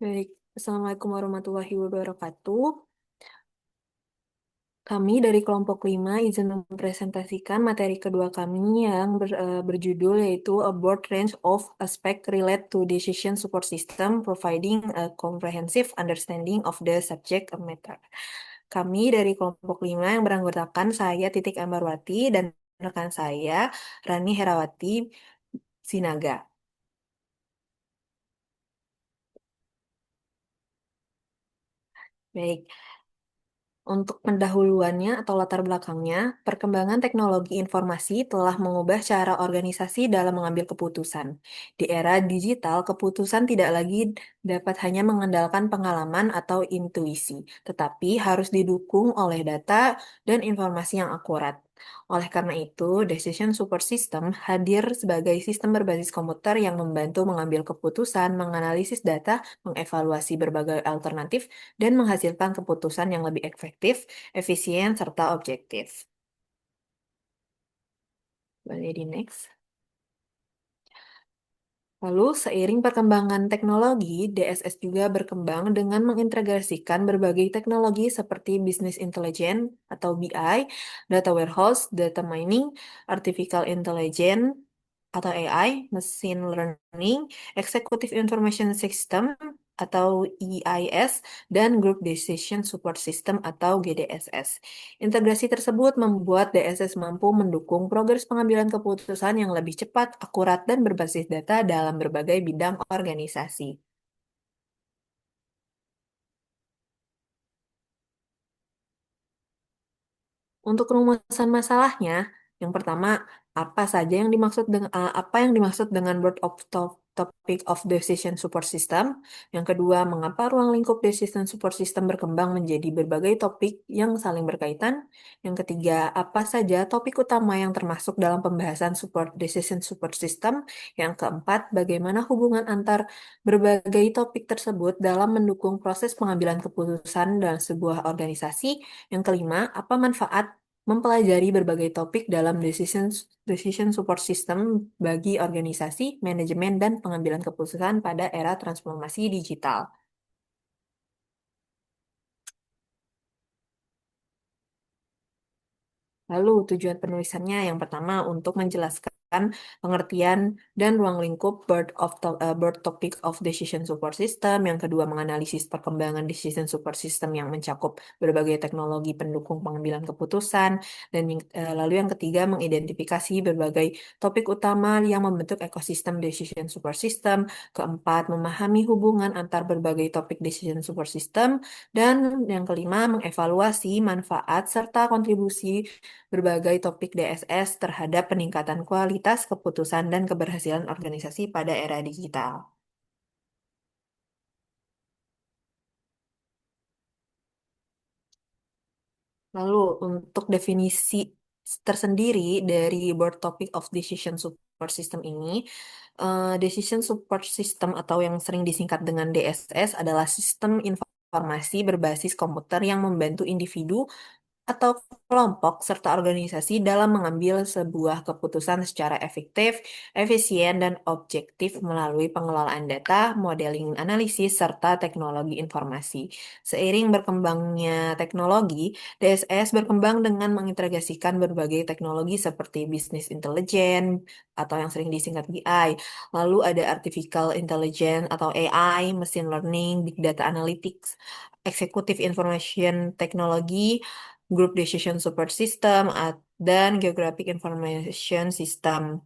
Baik, Assalamualaikum warahmatullahi wabarakatuh. Kami dari kelompok 5 izin mempresentasikan materi kedua kami yang berjudul yaitu A Broad Range of Aspects Relate to Decision Support System, Providing a Comprehensive Understanding of the Subject Matter. Kami dari kelompok 5 yang beranggotakan saya Titik Ambarwati dan rekan saya Rani Herawati Sinaga. Baik, untuk pendahuluannya atau latar belakangnya, perkembangan teknologi informasi telah mengubah cara organisasi dalam mengambil keputusan. Di era digital, keputusan tidak lagi dapat hanya mengandalkan pengalaman atau intuisi, tetapi harus didukung oleh data dan informasi yang akurat. Oleh karena itu, Decision Support System hadir sebagai sistem berbasis komputer yang membantu mengambil keputusan, menganalisis data, mengevaluasi berbagai alternatif, dan menghasilkan keputusan yang lebih efektif, efisien, serta objektif. Boleh di next. Lalu, seiring perkembangan teknologi, DSS juga berkembang dengan mengintegrasikan berbagai teknologi seperti business intelligence atau BI, data warehouse, data mining, artificial intelligence atau AI, machine learning, executive information system atau EIS, dan group decision support system atau GDSS. Integrasi tersebut membuat DSS mampu mendukung progres pengambilan keputusan yang lebih cepat, akurat, dan berbasis data dalam berbagai bidang organisasi. Untuk rumusan masalahnya, yang pertama, apa saja yang dimaksud dengan apa yang dimaksud dengan word of topic of decision support system? Yang kedua, mengapa ruang lingkup decision support system berkembang menjadi berbagai topik yang saling berkaitan? Yang ketiga, apa saja topik utama yang termasuk dalam pembahasan support decision support system? Yang keempat, bagaimana hubungan antar berbagai topik tersebut dalam mendukung proses pengambilan keputusan dalam sebuah organisasi? Yang kelima, apa manfaat mempelajari berbagai topik dalam decision support system bagi organisasi, manajemen, dan pengambilan keputusan pada era transformasi digital? Lalu tujuan penulisannya yang pertama untuk menjelaskan pengertian dan ruang lingkup bird topic of decision support system. Yang kedua menganalisis perkembangan decision support system yang mencakup berbagai teknologi pendukung pengambilan keputusan. Dan lalu yang ketiga mengidentifikasi berbagai topik utama yang membentuk ekosistem decision support system. Keempat memahami hubungan antar berbagai topik decision support system. Dan yang kelima mengevaluasi manfaat serta kontribusi berbagai topik DSS terhadap peningkatan kualitas keputusan dan keberhasilan organisasi pada era digital. Lalu, untuk definisi tersendiri dari Board Topic of Decision Support System ini, Decision Support System atau yang sering disingkat dengan DSS adalah sistem informasi berbasis komputer yang membantu individu atau kelompok serta organisasi dalam mengambil sebuah keputusan secara efektif, efisien, dan objektif melalui pengelolaan data, modeling analisis, serta teknologi informasi. Seiring berkembangnya teknologi, DSS berkembang dengan mengintegrasikan berbagai teknologi seperti business intelligence atau yang sering disingkat BI, lalu ada artificial intelligence atau AI, machine learning, big data analytics, executive information technology, Group Decision Support System, dan Geographic Information System.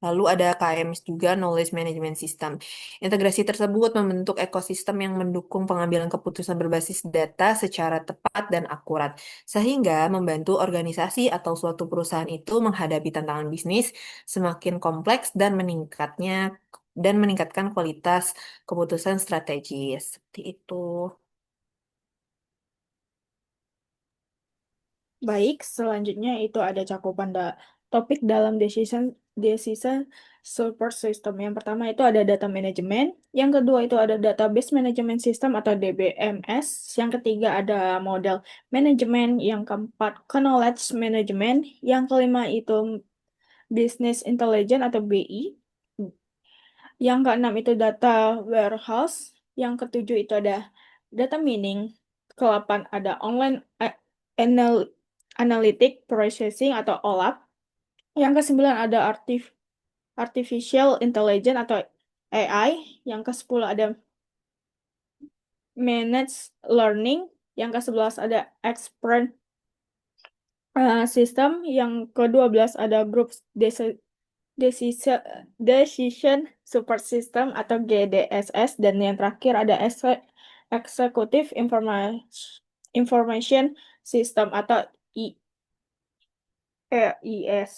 Lalu ada KMS juga, Knowledge Management System. Integrasi tersebut membentuk ekosistem yang mendukung pengambilan keputusan berbasis data secara tepat dan akurat, sehingga membantu organisasi atau suatu perusahaan itu menghadapi tantangan bisnis semakin kompleks dan meningkatkan kualitas keputusan strategis. Seperti itu. Baik, selanjutnya itu ada cakupan topik dalam decision support system. Yang pertama itu ada data management, yang kedua itu ada database management system atau DBMS, yang ketiga ada model management, yang keempat knowledge management, yang kelima itu business intelligence atau BI, yang keenam itu data warehouse, Yang ketujuh itu ada data mining. Ke-8 ada online anal- analytic processing atau OLAP. Yang ke-9 ada artificial intelligence atau AI. Yang ke-10 ada managed learning. Yang ke-11 ada expert system. Yang ke-12 ada group decision, decision support system atau GDSS. Dan yang terakhir ada executive information system atau EIS.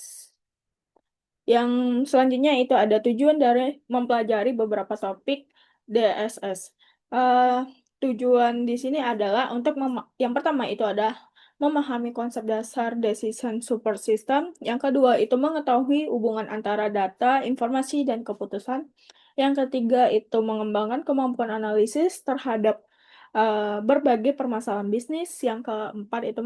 Yang selanjutnya itu ada tujuan dari mempelajari beberapa topik DSS. Eh, Tujuan di sini adalah untuk yang pertama itu ada memahami konsep dasar decision support system. Yang kedua itu mengetahui hubungan antara data, informasi, dan keputusan. Yang ketiga itu mengembangkan kemampuan analisis terhadap berbagai permasalahan bisnis. Yang keempat itu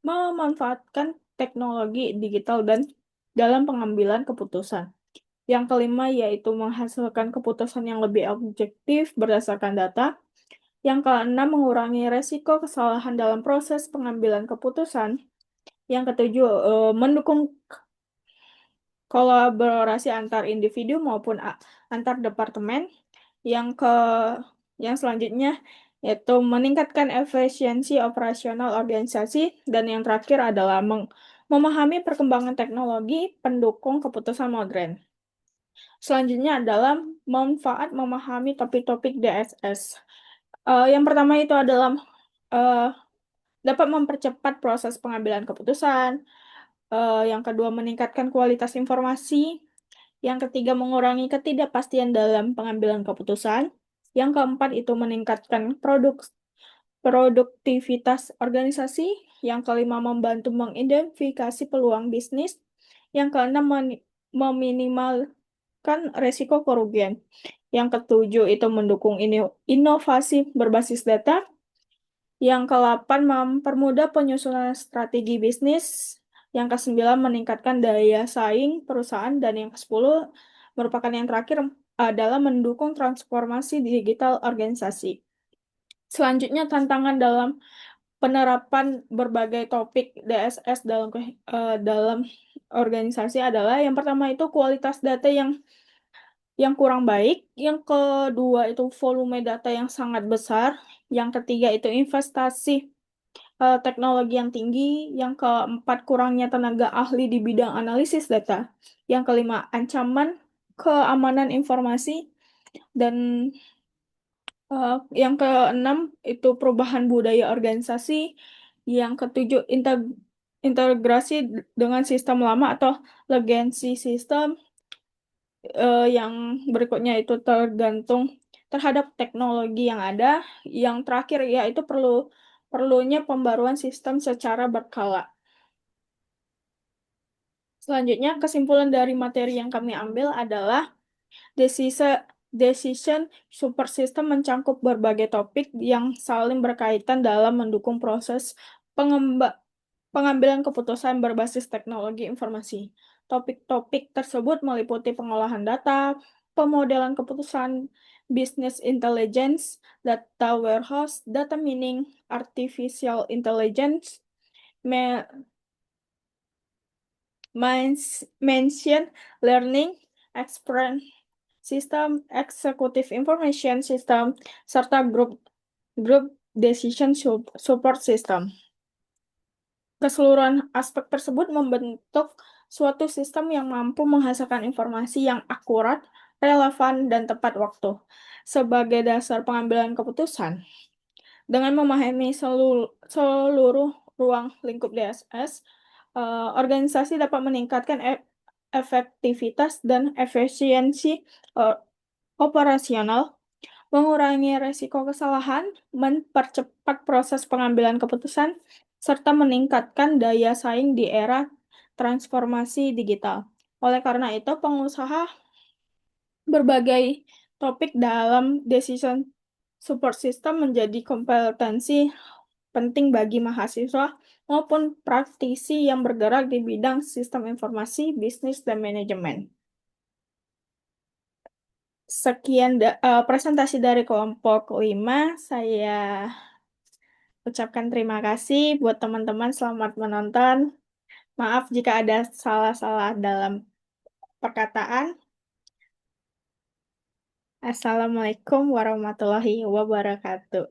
memanfaatkan teknologi digital dan dalam pengambilan keputusan. Yang kelima yaitu menghasilkan keputusan yang lebih objektif berdasarkan data. Yang keenam mengurangi resiko kesalahan dalam proses pengambilan keputusan. Yang ketujuh mendukung kolaborasi antar individu maupun antar departemen. Yang ke yang selanjutnya yaitu meningkatkan efisiensi operasional organisasi dan yang terakhir adalah memahami perkembangan teknologi pendukung keputusan modern. Selanjutnya adalah manfaat memahami topik-topik DSS. Yang pertama itu adalah eh, dapat mempercepat proses pengambilan keputusan. Yang kedua meningkatkan kualitas informasi. Yang ketiga mengurangi ketidakpastian dalam pengambilan keputusan. Yang keempat itu meningkatkan produktivitas organisasi. Yang kelima membantu mengidentifikasi peluang bisnis. Yang keenam meminimalkan resiko kerugian. Yang ketujuh itu mendukung inovasi berbasis data. Yang kedelapan mempermudah penyusunan strategi bisnis. Yang kesembilan meningkatkan daya saing perusahaan. Dan yang kesepuluh merupakan yang terakhir adalah mendukung transformasi digital organisasi. Selanjutnya tantangan dalam penerapan berbagai topik DSS dalam organisasi adalah yang pertama itu kualitas data yang kurang baik, yang kedua itu volume data yang sangat besar, yang ketiga itu investasi teknologi yang tinggi, yang keempat kurangnya tenaga ahli di bidang analisis data, yang kelima ancaman keamanan informasi, dan eh, yang keenam itu perubahan budaya organisasi, yang ketujuh integrasi dengan sistem lama atau legacy system. Yang berikutnya itu tergantung terhadap teknologi yang ada. Yang terakhir yaitu perlunya pembaruan sistem secara berkala. Selanjutnya, kesimpulan dari materi yang kami ambil adalah decision, decision support system mencangkup berbagai topik yang saling berkaitan dalam mendukung proses pengambilan keputusan berbasis teknologi informasi. Topik-topik tersebut meliputi pengolahan data, pemodelan keputusan, business intelligence, data warehouse, data mining, artificial intelligence, mention learning, expert system, executive information system, serta group decision support system. Keseluruhan aspek tersebut membentuk suatu sistem yang mampu menghasilkan informasi yang akurat, relevan, dan tepat waktu sebagai dasar pengambilan keputusan. Dengan memahami seluruh ruang lingkup DSS, organisasi dapat meningkatkan efektivitas dan efisiensi eh, operasional, mengurangi resiko kesalahan, mempercepat proses pengambilan keputusan, serta meningkatkan daya saing di era transformasi digital. Oleh karena itu, pengusaha berbagai topik dalam decision support system menjadi kompetensi penting bagi mahasiswa maupun praktisi yang bergerak di bidang sistem informasi, bisnis, dan manajemen. Sekian presentasi dari kelompok 5. Saya ucapkan terima kasih buat teman-teman. Selamat menonton. Maaf jika ada salah-salah dalam perkataan. Assalamualaikum warahmatullahi wabarakatuh.